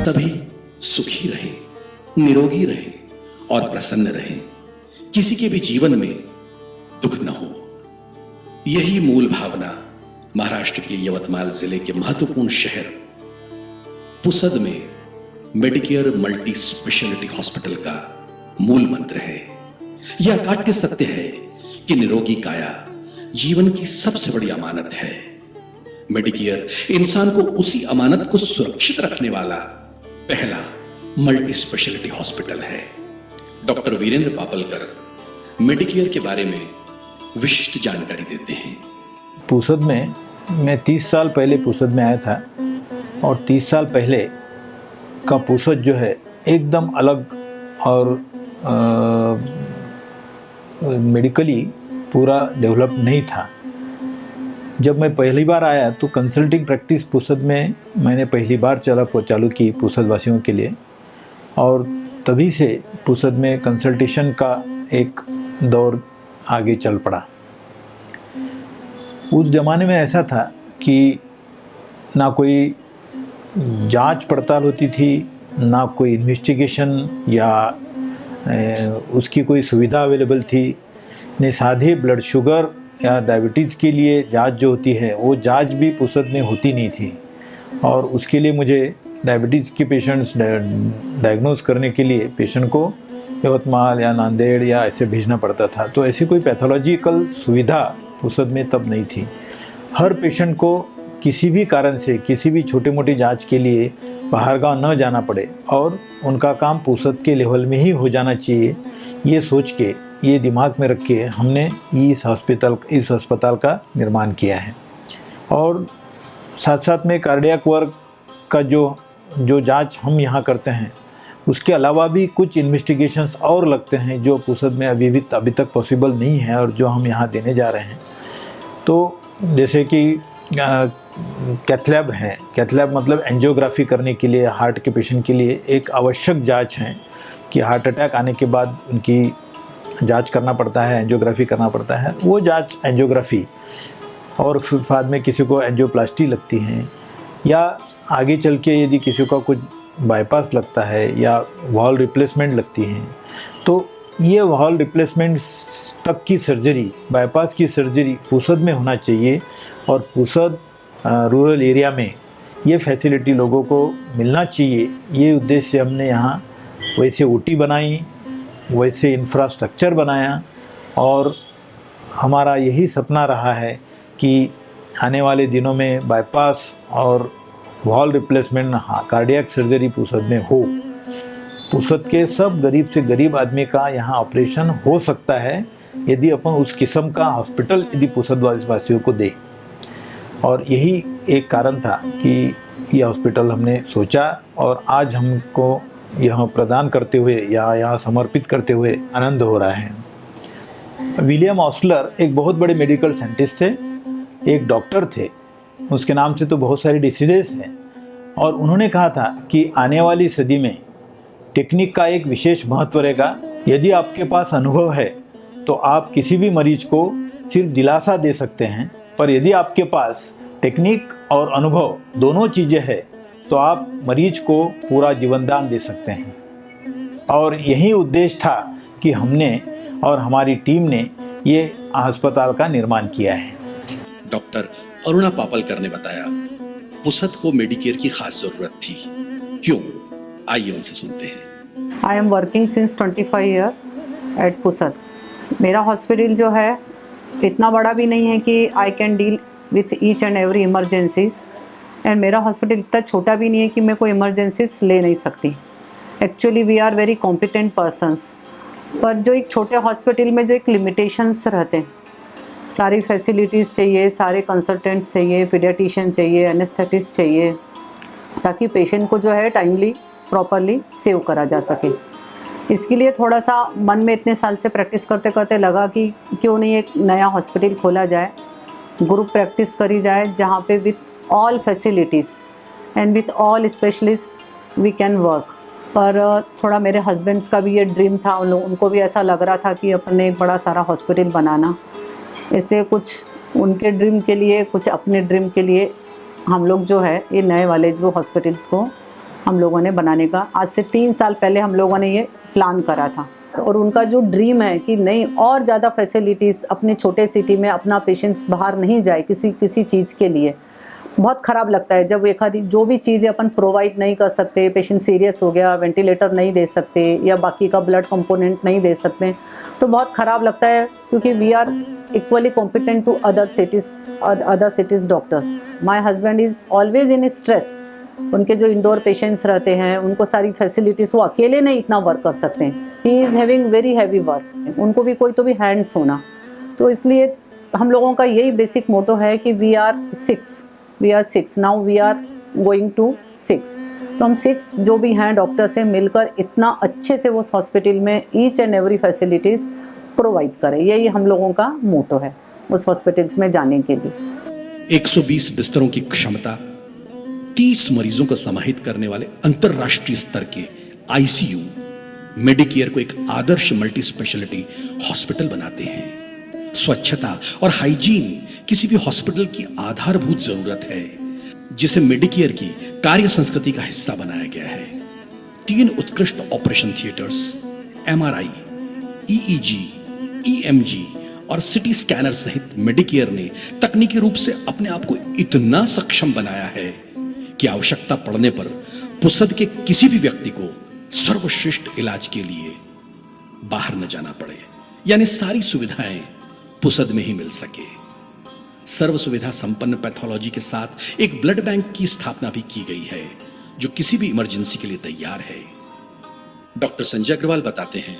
सभी सुखी रहें, निरोगी रहें और प्रसन्न रहें। किसी के भी जीवन में दुख न हो, यही मूल भावना महाराष्ट्र के यवतमाल जिले के महत्वपूर्ण शहर पुसद में मेडिकेयर मल्टी स्पेशलिटी हॉस्पिटल का मूल मंत्र है। यह अकाट्य सत्य है कि निरोगी काया जीवन की सबसे बड़ी अमानत है। मेडिकेयर इंसान को उसी अमानत को सुरक्षित रखने वाला पहला मल्टी स्पेशलिटी हॉस्पिटल है। डॉक्टर वीरेंद्र पापलकर मेडिकेयर के बारे में विशिष्ट जानकारी देते हैं। पुसद में मैं 30 साल पहले पुसद में आया था और 30 साल पहले का पुसद जो है एकदम अलग और मेडिकली पूरा डेवलप नहीं था। जब मैं पहली बार आया तो कंसल्टिंग प्रैक्टिस पुसद में मैंने पहली बार चालू की पुसद वासियों के लिए, और तभी से पुसद में कंसल्टेशन का एक दौर आगे चल पड़ा। उस ज़माने में ऐसा था कि ना कोई जांच पड़ताल होती थी, ना कोई इन्वेस्टिगेशन या उसकी कोई सुविधा अवेलेबल थी, ने साधे ब्लड शुगर या डायबिटीज़ के लिए जांच जो होती है वो जांच भी पुसद में होती नहीं थी। और उसके लिए मुझे डायबिटीज़ के पेशेंट्स डायग्नोज करने के लिए पेशेंट को यवतमाल या नांदेड़ या ऐसे भेजना पड़ता था। तो ऐसी कोई पैथोलॉजिकल सुविधा पुसद में तब नहीं थी। हर पेशेंट को किसी भी कारण से किसी भी छोटे मोटी जांच के लिए बाहर गांव न जाना पड़े और उनका काम पुसद के लेवल में ही हो जाना चाहिए, ये सोच के, ये दिमाग में रख के हमने इस अस्पताल का निर्माण किया है। और साथ साथ में कार्डियक वर्क का जो जांच हम यहाँ करते हैं, उसके अलावा भी कुछ इन्वेस्टिगेशंस और लगते हैं जो पुसद में अभी तक पॉसिबल नहीं है और जो हम यहाँ देने जा रहे हैं। तो जैसे कि कैथलैब है। कैथलैब मतलब एंजियोग्राफी करने के लिए हार्ट के पेशेंट के लिए एक आवश्यक जांच है कि हार्ट अटैक आने के बाद उनकी जांच करना पड़ता है, एंजियोग्राफी करना पड़ता है। वो जांच एंजियोग्राफी, और फिर बाद में किसी को एंजियोप्लास्टी लगती है, या आगे चल के यदि किसी का कुछ बाईपास लगता है या वॉल रिप्लेसमेंट लगती है, तो ये वॉल रिप्लेसमेंट तक की सर्जरी, बाईपास की सर्जरी पुसद में होना चाहिए। और पुसद रूरल एरिया में ये फैसिलिटी लोगों को मिलना चाहिए। ये उद्देश्य से हमने यहाँ वैसे ओटी बनाई, वैसे इंफ्रास्ट्रक्चर बनाया, और हमारा यही सपना रहा है कि आने वाले दिनों में बाईपास और wall replacement, cardiac surgery Pusad में हो। पुसद के सब गरीब से गरीब आदमी का यहाँ ऑपरेशन हो सकता है यदि अपन उस किस्म का हॉस्पिटल यदि पुसद वासियों को दे। और यही एक कारण था कि यह हॉस्पिटल हमने सोचा, और आज हमको यह प्रदान करते हुए या यहाँ समर्पित करते हुए आनंद हो रहा है। विलियम ऑस्लर एक बहुत बड़े मेडिकल साइंटिस्ट थे, एक डॉक्टर थे। उसके नाम से तो बहुत सारी डिसीजेस हैं, और उन्होंने कहा था कि आने वाली सदी में टेक्निक का एक विशेष महत्व रहेगा। यदि आपके पास अनुभव है तो आप किसी भी मरीज को सिर्फ दिलासा दे सकते हैं, पर यदि आपके पास टेक्निक और अनुभव दोनों चीज़ें हैं तो आप मरीज को पूरा जीवनदान दे सकते हैं। और यही उद्देश्य था कि हमने और हमारी टीम ने ये अस्पताल का निर्माण किया है। डॉक्टर अरुणा पापलकर ने बताया पुसद को मेडिकेयर की खास जरूरत थी। क्यों? आइए उनसे सुनते हैं। I am working since 25 years at Pusad. मेरा हॉस्पिटल जो है इतना बड़ा भी नहीं है कि I can deal with each and every emergencies, and मेरा हॉस्पिटल इतना छोटा भी नहीं है कि मैं कोई इमरजेंसीज ले नहीं सकती। Actually we are very competent persons, पर जो एक छोटे हॉस्पिटल में जो एक लिमिटेशंस रहते हैं, सारी फैसिलिटीज़ चाहिए, सारे कंसल्टेंट्स चाहिए, पीडियाट्रिशियन चाहिए, एनेस्थेटिस्ट चाहिए, ताकि पेशेंट को जो है टाइमली प्रॉपरली सेव करा जा सके। इसके लिए थोड़ा सा मन में इतने साल से प्रैक्टिस करते करते लगा कि क्यों नहीं एक नया हॉस्पिटल खोला जाए, ग्रुप प्रैक्टिस करी जाए, जहाँ पे with all facilities and with all specialist we can work. पर थोड़ा मेरे हस्बैंड्स का भी ये ड्रीम था, उनको भी ऐसा लग रहा था कि अपने एक बड़ा सारा हॉस्पिटल बनाना, इसलिए कुछ उनके ड्रीम के लिए, कुछ अपने ड्रीम के लिए हम लोग जो है ये नए वाले जो हॉस्पिटल्स को हम लोगों ने बनाने का आज से 3 साल पहले हम लोगों ने ये प्लान करा था। और उनका जो ड्रीम है कि नहीं और ज़्यादा फैसिलिटीज़ अपने छोटे सिटी में, अपना पेशेंट्स बाहर नहीं जाए किसी चीज़ के लिए। बहुत ख़राब लगता है जब एक आधी जो भी चीज़ें अपन प्रोवाइड नहीं कर सकते, पेशेंट सीरियस हो गया, वेंटिलेटर नहीं दे सकते या बाकी का ब्लड कंपोनेंट नहीं दे सकते, तो बहुत ख़राब लगता है, क्योंकि we are equally competent to other cities doctors. My husband is always in stress. उनके जो इंडोर पेशेंट्स रहते हैं उनको सारी फैसिलिटीज़, वो अकेले नहीं इतना वर्क कर सकते हैं। He is having very heavy work, उनको भी कोई तो भी हैंड्स होना। तो इसलिए हम लोगों का यही बेसिक मोटो है कि we are six now, we are going to 6। तो हम 6 जो भी हैं डॉक्टर से मिलकर इतना अच्छे से उस हॉस्पिटल में each and every facilities provide करें, यही हम लोगों का मोटो है उस हॉस्पिटल्स में जाने के लिए। 120 बिस्तरों की क्षमता, 30 मरीजों को समाहित करने वाले अंतर्राष्ट्रीय स्तर के आईसीयू मेडिकेयर को एक आदर्श मल्टी स्पेशलिटी हॉस्पिटल बनाते हैं। स्वच्छता और हाइजीन किसी भी हॉस्पिटल की आधारभूत जरूरत है, जिसे मेडिकेयर की कार्य संस्कृति का हिस्सा बनाया गया है। 3 उत्कृष्ट operation theatres, MRI, EEG, EMG और सिटी स्कैनर सहित मेडिकेयर ने तकनीकी रूप से अपने आप को इतना सक्षम बनाया है कि आवश्यकता पड़ने पर पुसद के किसी भी व्यक्ति को सर्वश्रेष्ठ इलाज के लिए बाहर न जाना पड़े, यानी सारी सुविधाएं पुसद में ही मिल सके। सर्व सुविधा संपन्न पैथोलॉजी के साथ एक ब्लड बैंक की स्थापना भी की गई है, जो किसी भी इमरजेंसी के लिए तैयार है। डॉक्टर संजय अग्रवाल बताते हैं,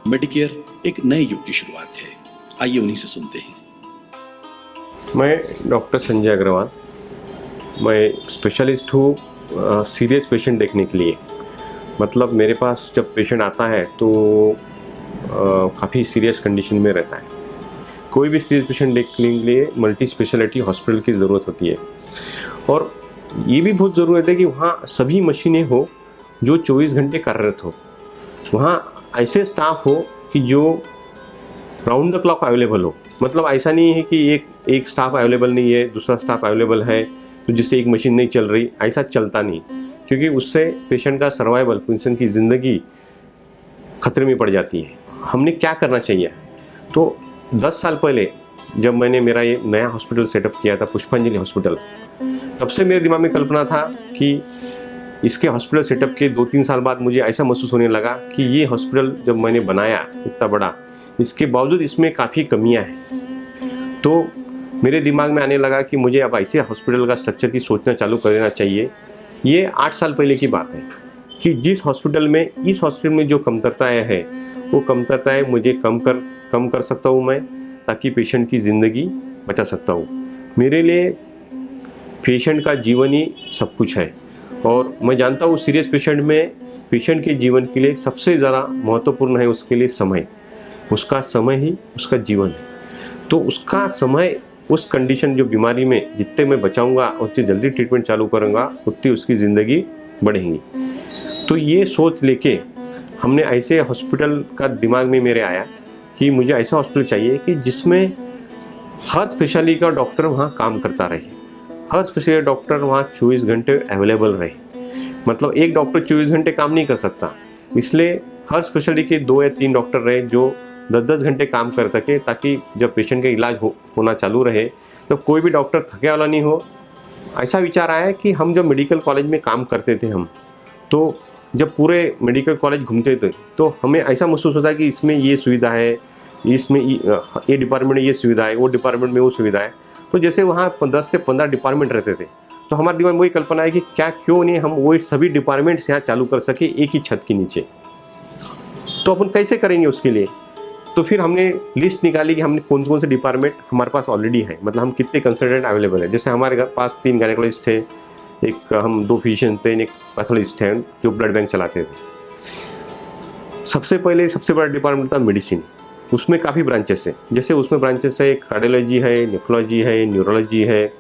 मेडिकेयर एक नए युग की शुरुआत है। आइए उन्हीं से सुनते हैं। मैं डॉक्टर संजय अग्रवाल, मैं स्पेशलिस्ट हूँ सीरियस पेशेंट देखने के लिए। मतलब मेरे पास जब पेशेंट आता है तो काफ़ी सीरियस कंडीशन में रहता है। कोई भी सीरियस पेशेंट देखने के लिए मल्टी स्पेशलिटी हॉस्पिटल की ज़रूरत होती है, और ये भी बहुत ज़रूरत है कि वहाँ सभी मशीनें हो जो 24 घंटे कार्यरत हो, वहाँ ऐसे स्टाफ हो कि जो राउंड द क्लॉक अवेलेबल हो। मतलब ऐसा नहीं है कि एक स्टाफ अवेलेबल नहीं है, दूसरा स्टाफ अवेलेबल है तो जिससे एक मशीन नहीं चल रही, ऐसा चलता नहीं, क्योंकि उससे पेशेंट का सर्वाइवल, पेशेंट की ज़िंदगी खतरे में पड़ जाती है। हमने क्या करना चाहिए, तो 10 साल पहले जब मैंने मेरा ये नया हॉस्पिटल सेटअप किया था, पुष्पांजलि हॉस्पिटल, तब से मेरे दिमाग में कल्पना था कि इसके हॉस्पिटल सेटअप के 2-3 साल बाद मुझे ऐसा महसूस होने लगा कि ये हॉस्पिटल जब मैंने बनाया इतना बड़ा, इसके बावजूद इसमें काफ़ी कमियां हैं। तो मेरे दिमाग में आने लगा कि मुझे अब ऐसे हॉस्पिटल का स्ट्रक्चर की सोचना चालू कर देना चाहिए। ये 8 साल पहले की बात है कि जिस हॉस्पिटल में, इस हॉस्पिटल में जो कमतरताएँ हैं, वो कमतरताएँ मुझे कम कर सकता हूँ मैं, ताकि पेशेंट की ज़िंदगी बचा सकता हूँ। मेरे लिए पेशेंट का जीवन ही सब कुछ है, और मैं जानता हूँ सीरियस पेशेंट में, पेशेंट के जीवन के लिए सबसे ज़्यादा महत्वपूर्ण है उसके लिए समय। उसका समय ही उसका जीवन है। तो उसका समय, उस कंडीशन, जो बीमारी में जितने मैं बचाऊंगा और जितनी जल्दी ट्रीटमेंट चालू करूंगा, उतनी उसकी ज़िंदगी बढ़ेगी। तो ये सोच लेके हमने ऐसे हॉस्पिटल का दिमाग में मेरे आया कि मुझे ऐसा हॉस्पिटल चाहिए कि जिसमें हर स्पेशलिटी का डॉक्टर वहाँ काम करता रहे, हर स्पेशलिटी डॉक्टर वहाँ 24 घंटे अवेलेबल रहे। मतलब एक डॉक्टर 24 घंटे काम नहीं कर सकता, इसलिए हर स्पेशलिटी के 2 या 3 डॉक्टर रहे जो 10-10 घंटे काम कर सके, ताकि जब पेशेंट का इलाज होना चालू रहे तो कोई भी डॉक्टर थके वाला नहीं हो। ऐसा विचार आया कि हम जब मेडिकल कॉलेज में काम करते थे हम, तो जब पूरे मेडिकल कॉलेज घूमते थे तो हमें ऐसा महसूस होता है कि इसमें ये सुविधा है, इसमें ये डिपार्टमेंट में ये सुविधा है, वो डिपार्टमेंट में वो सुविधा है। तो जैसे वहाँ 10 से 15 डिपार्टमेंट रहते थे, तो हमारे दिमाग में वही कल्पना है कि क्या क्यों नहीं हम वो सभी डिपार्टमेंट्स यहाँ चालू कर सके एक ही छत के नीचे। तो अपन कैसे करेंगे उसके लिए? तो फिर हमने लिस्ट निकाली कि हमने कौन कौन से डिपार्टमेंट हमारे पास ऑलरेडी है, मतलब हम कितने कंसल्टेंट अवेलेबल है। जैसे हमारे घर पास 3 गायनेकोलॉजिस्ट थे, एक हम 2 फिजिशियन थे, एक पैथोलॉजिस्ट थे जो ब्लड बैंक चलाते थे। सबसे बड़ा डिपार्टमेंट था मेडिसिन। उसमें काफ़ी ब्रांचेस है, जैसे उसमें ब्रांचेस है कार्डियोलॉजी है, नेफ्रोलॉजी है, न्यूरोलॉजी है,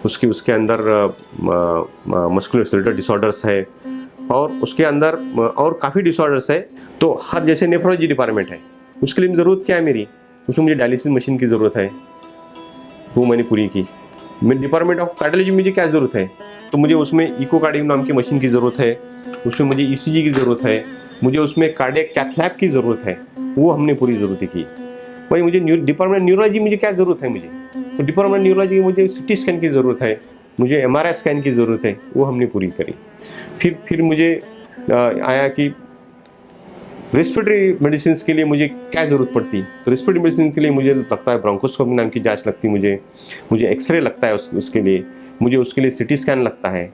उसके अंदर मस्कुलोस्केलेटल डिसऑर्डर्स है, और उसके अंदर और काफ़ी डिसऑर्डर्स है। तो हर जैसे नेफ्रोलॉजी डिपार्टमेंट है, उसके लिए ज़रूरत क्या है मेरी, उसमें मुझे डायलिसिस मशीन की ज़रूरत है, वो मैंने पूरी की। मेरे डिपार्टमेंट ऑफ कार्डियोलॉजी मुझे क्या ज़रूरत है, तो मुझे उसमें इकोकार्डियम नाम की मशीन की ज़रूरत है, उसमें मुझे ECG की ज़रूरत है, मुझे उसमें कार्डियक कैथ लैब की ज़रूरत है, वो हमने पूरी ज़रूरत की। भाई मुझे डिपार्टमेंट न्यूरोलॉजी मुझे क्या ज़रूरत है, मुझे तो डिपार्टमेंट न्यूरोलॉजी की मुझे CT स्कैन की ज़रूरत है, मुझे MRI स्कैन की ज़रूरत है, वो हमने पूरी करी। फिर मुझे आया कि रेस्पिरेटरी मेडिसिन के लिए मुझे क्या ज़रूरत पड़ती, तो रेस्पिरेटरी मेडिसिन के लिए मुझे लगता है ब्रोंकोस्कोपी नाम की जांच लगती, मुझे एक्सरे लगता है उसके लिए, मुझे उसके लिए CT स्कैन लगता है।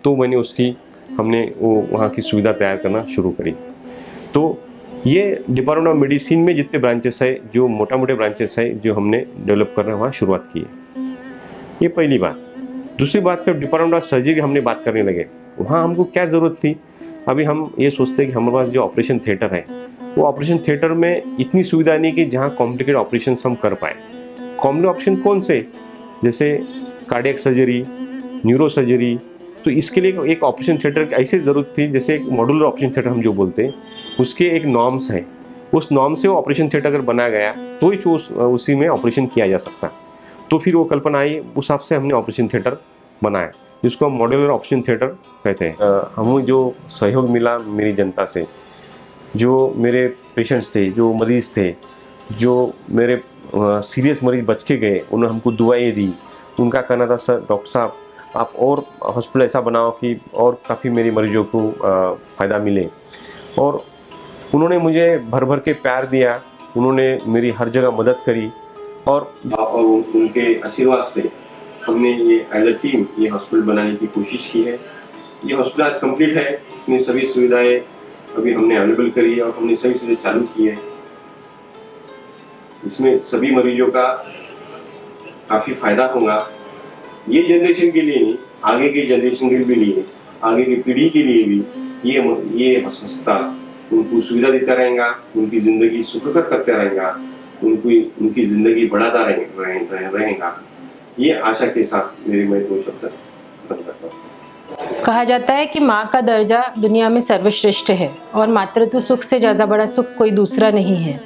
तो मैंने हमने वो वहाँ की सुविधा तैयार करना शुरू करी। तो ये डिपार्टमेंट ऑफ मेडिसिन में जितने ब्रांचेस है, जो मोटे ब्रांचेस है, जो हमने डेवलप करना वहाँ शुरुआत की है। ये पहली बात। दूसरी बात पर डिपार्टमेंट ऑफ सर्जरी हमने बात करने लगे, वहाँ हमको क्या ज़रूरत थी। अभी हम ये सोचते हैं कि हमारे पास जो ऑपरेशन थिएटर है, वो ऑपरेशन थिएटर में इतनी सुविधा नहीं कि जहाँ कॉम्प्लिकेटेड ऑपरेशन हम कर पाए। कॉम्प्लिकेटेड ऑपरेशन कौन से, जैसे कार्डियक सर्जरी, न्यूरो सर्जरी, तो इसके लिए एक ऑपरेशन थिएटर की ऐसी ज़रूरत थी, जैसे एक मॉड्यूलर ऑपरेशन थिएटर हम जो बोलते हैं, उसके एक नॉर्म्स है, उस नॉर्म से वो ऑपरेशन थिएटर अगर बनाया गया तो ही उसी में ऑपरेशन किया जा सकता। तो फिर वो कल्पना आई, उस हिसाब से हमने ऑपरेशन थिएटर बनाया, जिसको हम मॉड्यूलर ऑपरेशन थिएटर कहते हैं। हमें जो सहयोग मिला मेरी जनता से, जो मेरे पेशेंट्स थे, जो मरीज़ थे, जो मेरे सीरियस मरीज बच के गए, उन्होंने हमको दुआएं दी। उनका कहना था, सर डॉक्टर साहब आप और हॉस्पिटल ऐसा बनाओ कि और काफ़ी मेरे मरीजों को फ़ायदा मिले। और उन्होंने मुझे भर भर के प्यार दिया, उन्होंने मेरी हर जगह मदद करी, और उनके आशीर्वाद से हमने ये एज अ टीम ये हॉस्पिटल बनाने की कोशिश की है। ये हॉस्पिटल आज कंप्लीट है, इसमें सभी सुविधाएं अभी हमने अवेलेबल करी है और हमने सभी सुविधाएं चालू की है। इसमें सभी मरीजों का काफ़ी फायदा होगा। ये जनरेशन के लिए नहीं, आगे की जनरेशन के लिए, आगे की पीढ़ी के लिए भी ये अस्पताल उनको सुविधा देता रहेगा, उनकी ज़िंदगी सुखकर करता रहेगा, उनकी ज़िंदगी बढ़ाता रहेगा। ये आशा के साथ मैं 2 शब्द बंद करता हूँ। कहा जाता है कि माँ का दर्जा दुनिया में सर्वश्रेष्ठ है और मातृत्व सुख से ज़्यादा बड़ा सुख कोई दूसरा नहीं है।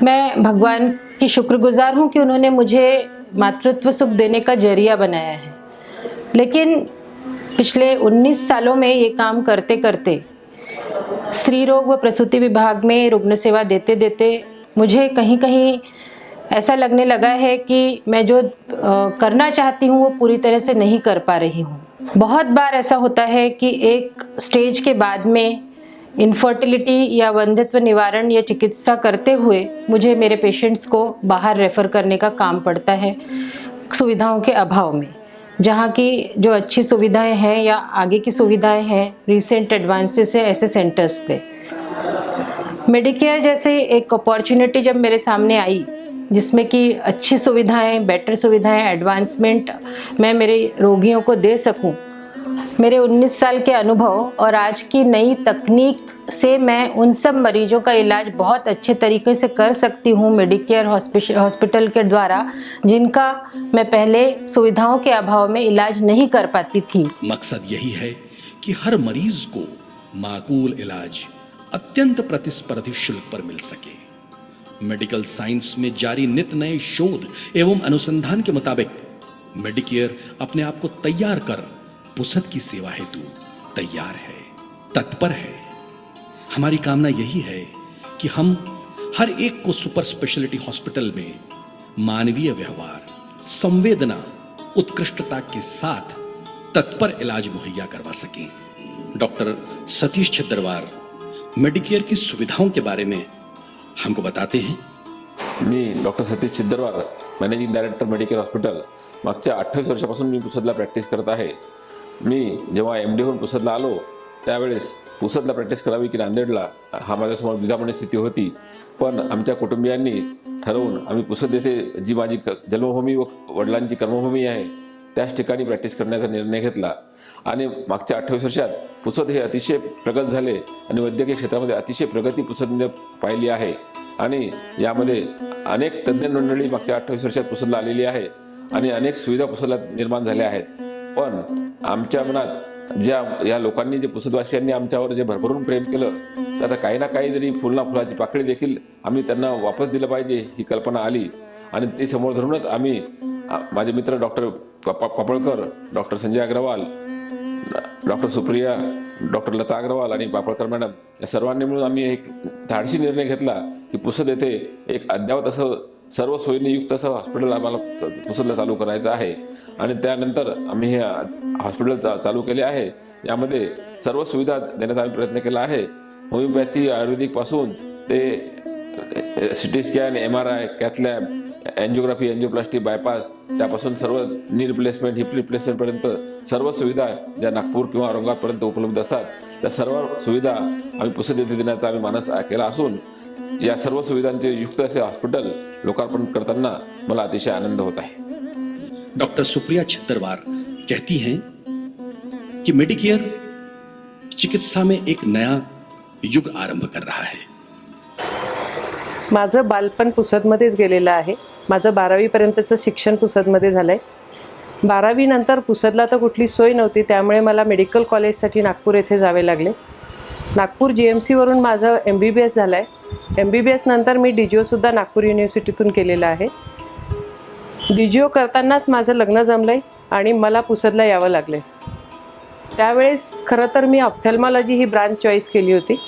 मैं भगवान की शुक्रगुजार हूँ कि उन्होंने मुझे मातृत्व सुख देने का जरिया बनाया है। लेकिन पिछले 19 सालों में ये काम करते करते स्त्री रोग व प्रसूति विभाग में रुग्ण सेवा देते देते मुझे कहीं कहीं ऐसा लगने लगा है कि मैं जो करना चाहती हूँ वो पूरी तरह से नहीं कर पा रही हूँ। बहुत बार ऐसा होता है कि एक स्टेज के बाद में इनफर्टिलिटी या वंध्यत्व निवारण या चिकित्सा करते हुए मुझे मेरे पेशेंट्स को बाहर रेफ़र करने का काम पड़ता है, सुविधाओं के अभाव में। जहाँ की जो अच्छी सुविधाएं हैं या आगे की सुविधाएं हैं, रिसेंट एडवांसेस है ऐसे सेंटर्स पे। मेडिकेयर जैसे एक अपॉर्चुनिटी जब मेरे सामने आई, जिसमें कि अच्छी सुविधाएं, बेटर सुविधाएं, एडवांसमेंट मैं मेरे रोगियों को दे सकूं, मेरे 19 साल के अनुभव और आज की नई तकनीक से मैं उन सब मरीजों का इलाज बहुत अच्छे तरीके से कर सकती हूँ मेडिकेयर हॉस्पिटल के द्वारा, जिनका मैं पहले सुविधाओं के अभाव में इलाज नहीं कर पाती थी। मकसद यही है कि हर मरीज को माकूल इलाज अत्यंत प्रतिस्पर्धी शुल्क पर मिल सके। मेडिकल साइंस में जारी नित नए शोध एवं अनुसंधान के मुताबिक मेडिकेयर अपने आप को तैयार कर पुसद की सेवा हेतु तैयार है, तत्पर है। हमारी कामना यही है कि हम हर एक को सुपर स्पेशलिटी हॉस्पिटल में मानवीय व्यवहार, संवेदना, उत्कृष्टता के साथ तत्पर इलाज मुहैया करवा सकें। डॉक्टर सतीश छिद्दरवार मेडिकेयर की सुविधाओं के बारे में हमको बताते हैं। मी doctor Satish Chhiddarwar, managing director Medicare hospital. मागच्या 28 वर्षापासून मी पुसदला प्रॅक्टिस करत आहे. मी जेव्हा MD होऊन पुसदला आलो त्यावेळेस पुसदला प्रॅक्टिस करावी की नांदेडला हा माझ्यासमोर द्विधामणी स्थिती होती. पण आमच्या कुटुंबियांनी ठरवून आम्ही पुसद येथे जी माझी जन्मभूमी व वडिलांची कर्मभूमी आहे त्याच ठिकाणी प्रॅक्टिस करण्याचा निर्णय घेतला. आणि मागच्या 28 वर्षात पुसद हे अतिशय प्रगत झाले आणि वैद्यकीय क्षेत्रामध्ये अतिशय प्रगती पुसदने पाहिली आहे. आणि यामध्ये अनेक तज्ज्ञ मंडळी मागच्या 28 वर्षात पुसदला आलेली आहे आणि अनेक सुविधा पुसदला निर्माण झाल्या आहेत. पण आमच्या मनात ज्या या लोकांनी जे पुसदवासियांनी आमच्यावर जे भरभरून प्रेम केलं त्याचा काही ना काही जरी फुलना फुलाची पाकळी देखील आम्ही त्यांना वापस दिलं पाहिजे ही कल्पना आली. आणि ते समोर धरूनच आम्ही माझे मित्र doctor Papalkar, doctor Sanjay Agrawal, doctor Supriya, doctor Lata Agrawal आणि पापळकर मॅडम या सर्वांनी मिळून आम्ही एक धाडसी निर्णय घेतला की पुसद येथे एक अद्यावत असं सर्व सोयीने युक्त असं हॉस्पिटल आम्हाला पुसदला चालू करायचं आहे. आणि त्यानंतर आम्ही हे हॉस्पिटल चालू केले आहे. यामध्ये सर्व सुविधा देण्याचा आम्ही प्रयत्न केला आहे. होमिओपॅथी, आयुर्वेदिकपासून ते CT scan, MRI, cath lab, angiography, angioplasty, bypass, त्यापासून सर्व नी रिप्लेसमेंट, हिप रिप्लेसमेंटपर्यंत सर्व सुविधा ज्या नागपूर किंवा औरंगाबादपर्यंत उपलब्ध असतात त्या सर्व सुविधा आम्ही पुसद येथे देण्याचा आम्ही मानस केला असून या सर्व सुविधांचे युक्त असे हॉस्पिटल लोकार्पण करताना मला अतिशय आनंद होत आहे. डॉक्टर सुप्रिया छिद्दरवार कहती हैं कि मेडिकेयर चिकित्सा में एक नया युग आरंभ कर रहा है. माझं बालपण पुसदमध्येच गेलेलं आहे. माझं 12वी पर्यंतचं शिक्षण पुसदमध्ये झालं आहे. 12वी नंतर पुसदला तर कुठली सोय नव्हती, त्यामुळे मला मेडिकल कॉलेजसाठी नागपूर येथे जावे लागले. नागपूर GMCवरून माझं MBBS झालं आहे. MBBS नंतर मी DGO नागपूर युनिव्हर्सिटीतून केलेलं आहे. DGO करतानाच माझं लग्न जमलं आहे आणि मला पुसदला यावं लागलं आहे. त्यावेळेस खरं तर मी ऑप्थॅल्मॉलॉजी ही ब्रांच चॉईस केली होती.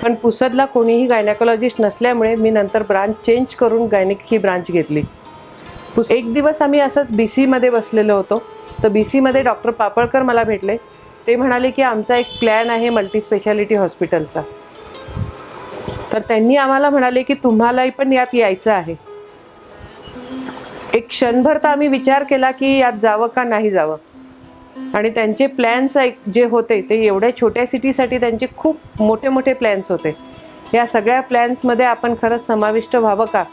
पण पुसदला कोणीही गायनेकोलॉजिस्ट नसल्यामुळे मी नंतर ब्रांच चेंज करून गायनेक ही ब्रांच घेतली. एक दिवस आम्ही असंच BCमध्ये बसलेलो होतो. तर BCमध्ये डॉक्टर पापळकर मला भेटले. ते म्हणाले की आमचा एक प्लॅन आहे मल्टीस्पेशालिटी हॉस्पिटलचा. तर त्यांनी आम्हाला म्हणाले की तुम्हालाही पण यात यायचं आहे. एक क्षणभर तर आम्ही विचार केला की यात जावं का नाही जावं. आणि त्यांचे प्लॅन्स जे होते ते एवढ्या छोट्या सिटीसाठी त्यांचे खूप मोठे मोठे प्लॅन्स होते. या सगळ्या प्लॅन्समध्ये आपण खरंच समाविष्ट व्हावं का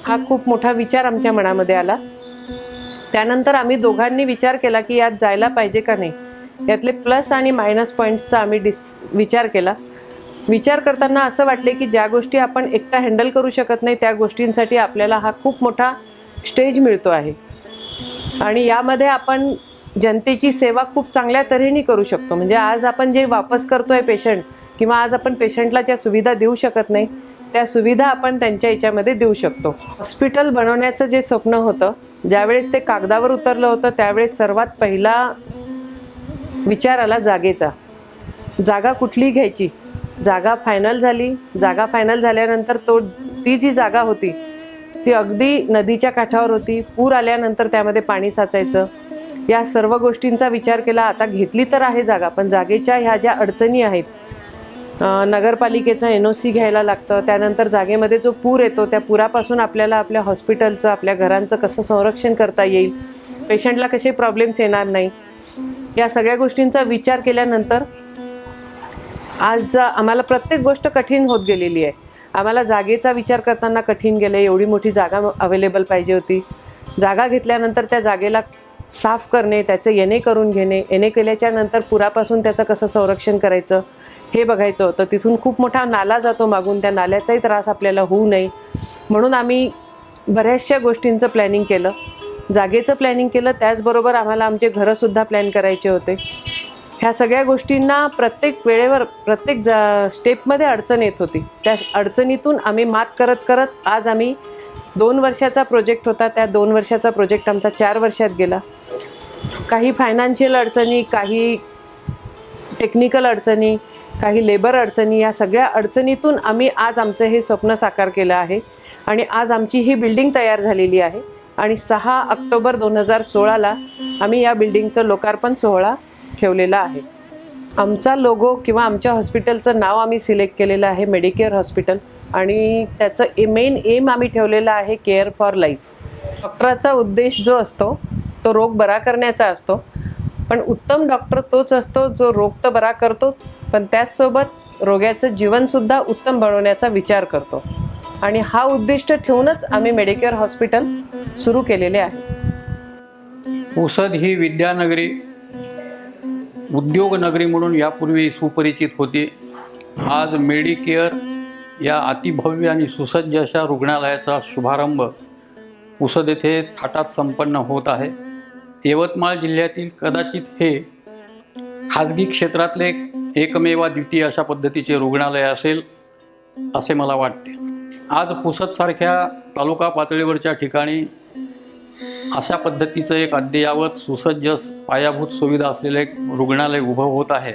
हा खूप मोठा विचार आमच्या मनामध्ये आला. त्यानंतर आम्ही दोघांनी विचार केला की यात जायला पाहिजे का नाही. यातले प्लस आणि मायनस पॉईंट्सचा आम्ही विचार केला. विचार करताना असं वाटले की ज्या गोष्टी आपण एकटा हँडल करू शकत नाही त्या गोष्टींसाठी आपल्याला हा खूप मोठा स्टेज मिळतो आहे. आणि यामध्ये आपण जनतेची सेवा खूप चांगल्या तऱ्हेने करू शकतो. म्हणजे आज आपण जे वापस करतोय पेशंट किंवा आज आपण पेशंटला ज्या सुविधा देऊ शकत नाही त्या सुविधा आपण त्यांच्या याच्यामध्ये देऊ शकतो. हॉस्पिटल बनवण्याचं जे स्वप्न होतं ज्यावेळेस ते कागदावर उतरलं होतं त्यावेळेस सर्वात पहिला विचार आला जागेचा. जागा कुठली घ्यायची. जागा फायनल झाली. जागा फायनल झाल्यानंतर ती जी जागा होती ती अगदी नदीच्या काठावर होती. पूर आल्यानंतर त्यामध्ये पाणी साचायचं. या सर्व गोष्टींचा विचार केला. आता घेतली तर आहे जागा पण जागेच्या ह्या ज्या अडचणी आहेत, नगरपालिकेचा NOC घ्यायला लागतं. त्यानंतर जागेमध्ये जो पूर येतो त्या पुरापासून आपल्याला आपल्या हॉस्पिटलचं आपल्या घरांचं कसं संरक्षण करता येईल, पेशंटला कसे प्रॉब्लेम्स येणार नाही, या सगळ्या गोष्टींचा विचार केल्यानंतर आज आम्हाला प्रत्येक गोष्ट कठीण होत गेलेली आहे. आम्हाला जागेचा विचार करताना कठीण गेलं. एवढी मोठी जागा अवेलेबल पाहिजे होती. जागा घेतल्यानंतर त्या जागेला साफ करणे, त्याचं येणे करून घेणे, येणे केल्याच्या नंतर पुरापासून त्याचं कसं संरक्षण करायचं हे बघायचं होतं. तिथून खूप मोठा नाला जातो मागून, त्या नाल्याचाही त्रास आपल्याला होऊ नये म्हणून आम्ही बऱ्याचशा गोष्टींचं प्लॅनिंग केलं. जागेचं प्लॅनिंग केलं. त्याचबरोबर आम्हाला आमचे घरंसुद्धा प्लॅन करायचे होते. ह्या सगळ्या गोष्टींना प्रत्येक वेळेवर प्रत्येक स्टेपमध्ये अडचण येत होती. त्या अडचणीतून आम्ही मात करत करत आज आम्ही 2 वर्षाचा प्रोजेक्ट होता. त्या 2 वर्षाचा प्रोजेक्ट आमचा 4 वर्षात गेला. काही फायनान्शियल अडचणी, काही टेक्निकल अडचणी, काही लेबर अडचणी, या सगळ्या अडचणीतून आम्ही आज आमचं हे स्वप्न साकार केलं आहे. आणि आज आमची ही बिल्डिंग तयार झालेली आहे. आणि 6 ऑक्टोबर 2016ला आम्ही या बिल्डिंगचं लोकार्पण सोहळा ठेवलेला आहे. आमचा लोगो किंवा आमच्या हॉस्पिटलचं नाव आम्ही सिलेक्ट केलेलं आहे मेडिकेअर हॉस्पिटल आणि त्याचं मेन एम आम्ही ठेवलेला आहे केअर फॉर लाईफ. डॉक्टरचा उद्देश जो असतो तो रोग बरा करण्याचा असतो, पण उत्तम डॉक्टर तोच असतो जो रोग तर बरा करतोच पण त्याचसोबत रोग्याचं जीवनसुद्धा उत्तम बनवण्याचा विचार करतो आणि हा उद्दिष्ट ठेवूनच आम्ही मेडिकेअर हॉस्पिटल सुरू केलेले आहे. पुसद ही विद्यानगरी उद्योगनगरी म्हणून यापूर्वी सुपरिचित होती. आज मेडिकेअर या अतिभव्य आणि सुसज्ज अशा रुग्णालयाचा शुभारंभ पुसद येथे थाटात संपन्न होत आहे. यवतमाळ जिल्ह्यातील कदाचित हे खाजगी क्षेत्रातले एकमेव द्वितीय अशा पद्धतीचे रुग्णालय असेल असे मला वाटते. आज पुसदसारख्या तालुका पातळीवरच्या ठिकाणी अशा पद्धतीचं एक अद्ययावत सुसज्ज पायाभूत सुविधा असलेलं एक रुग्णालय उभं होत आहे.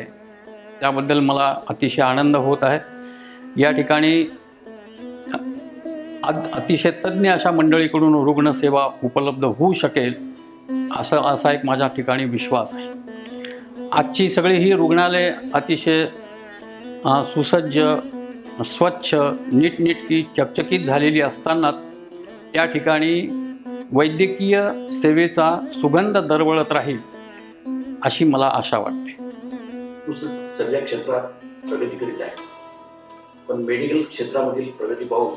त्याबद्दल मला अतिशय आनंद होत आहे. या ठिकाणी अतिशय तज्ज्ञ अशा मंडळीकडून रुग्णसेवा उपलब्ध होऊ शकेल असा एक माझ्या ठिकाणी विश्वास आहे. आजची सगळी ही रुग्णालय अतिशय सुसज्ज, स्वच्छ, नीटनेटकी, चकचकीत झालेली असतानाच त्या ठिकाणी वैद्यकीय सेवेचा सुगंध दरवळत राहील अशी मला आशा वाटते. पुसद सगळ्या क्षेत्रात प्रगती करीत आहे, पण मेडिकल क्षेत्रामधील प्रगती पाहून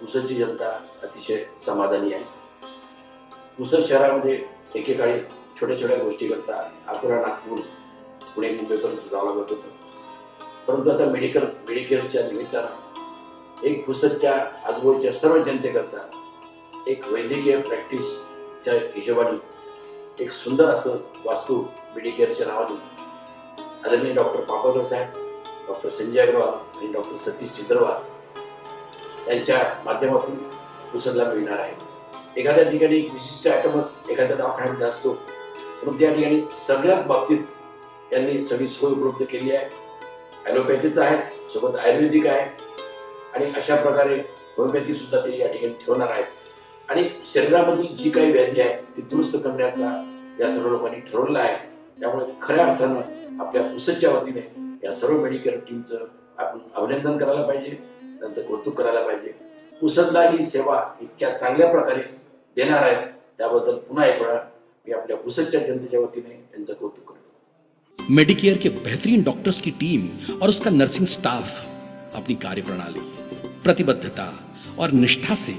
पुसदची जनता अतिशय समाधानी आहे. पुसद शहरामध्ये एकेकाळी छोट्या छोट्या गोष्टी करता अकोला, नागपूर, पुणे, मुंबईपर्यंत जावं लागत होतं, परंतु आता मेडिकेअरच्या निमित्तानं एक पुसदच्या आजूबाजूच्या सर्व जनतेकरता एक वैद्यकीय प्रॅक्टिसच्या हिशोबाने एक सुंदर असं वास्तू मेडिकेअरच्या नावाने आदरणीय डॉक्टर पापळकर साहेब, डॉक्टर संजय अग्रवाल आणि डॉक्टर सतीश चित्रवार यांच्या माध्यमातून पुसदला मिळणार आहे. एखाद्या ठिकाणी विशिष्ट आयटमच एखाद्या दवाखान्यात असतो, परंतु त्या ठिकाणी सगळ्याच बाबतीत यांनी सगळी सोय उपलब्ध केली आहे. ॲलोपॅथीचं आहे, सोबत आयुर्वेदिक आहे आणि अशा प्रकारे होमिओपॅथी सुद्धा ते या ठिकाणी ठेवणार आहेत. आणि शरीरामधील जी काही व्याधी आहे ती दुरुस्त करण्याचा या सर्व लोकांनी ठरवलं आहे. त्यामुळे खऱ्या अर्थानं आपल्या पुसदच्या वतीने या सर्व मेडिकेअर टीमचं आपण अभिनंदन करायला पाहिजे, त्यांचं कौतुक करायला पाहिजे. पुसदला ही सेवा इतक्या चांगल्या प्रकारे देणार आहेत त्याबद्दल पुन्हा एक वेळा मी आपल्या पुसदच्या जनतेच्या वतीने त्यांचं कौतुक करतो. मेडिकेयर के बेहतरीन डॉक्टर्स की टीम और उसका नर्सिंग स्टाफ अपनी कार्यप्रणाली, प्रतिबद्धता और निष्ठा से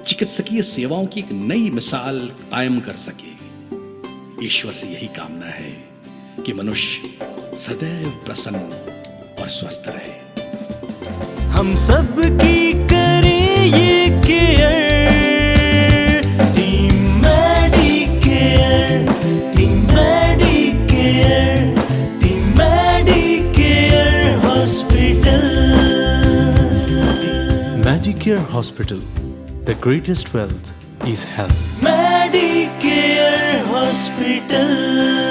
चिकित्सकीय सेवाओं की एक नई मिसाल कायम कर सके. ईश्वर से यही कामना है कि मनुष्य सदैव प्रसन्न और स्वस्थ रहे. हम सब की करें ये care, team Medicare, team Medicare, team Medicare hospital. Medicare Hospital, the greatest wealth is health. Medicare Hospital.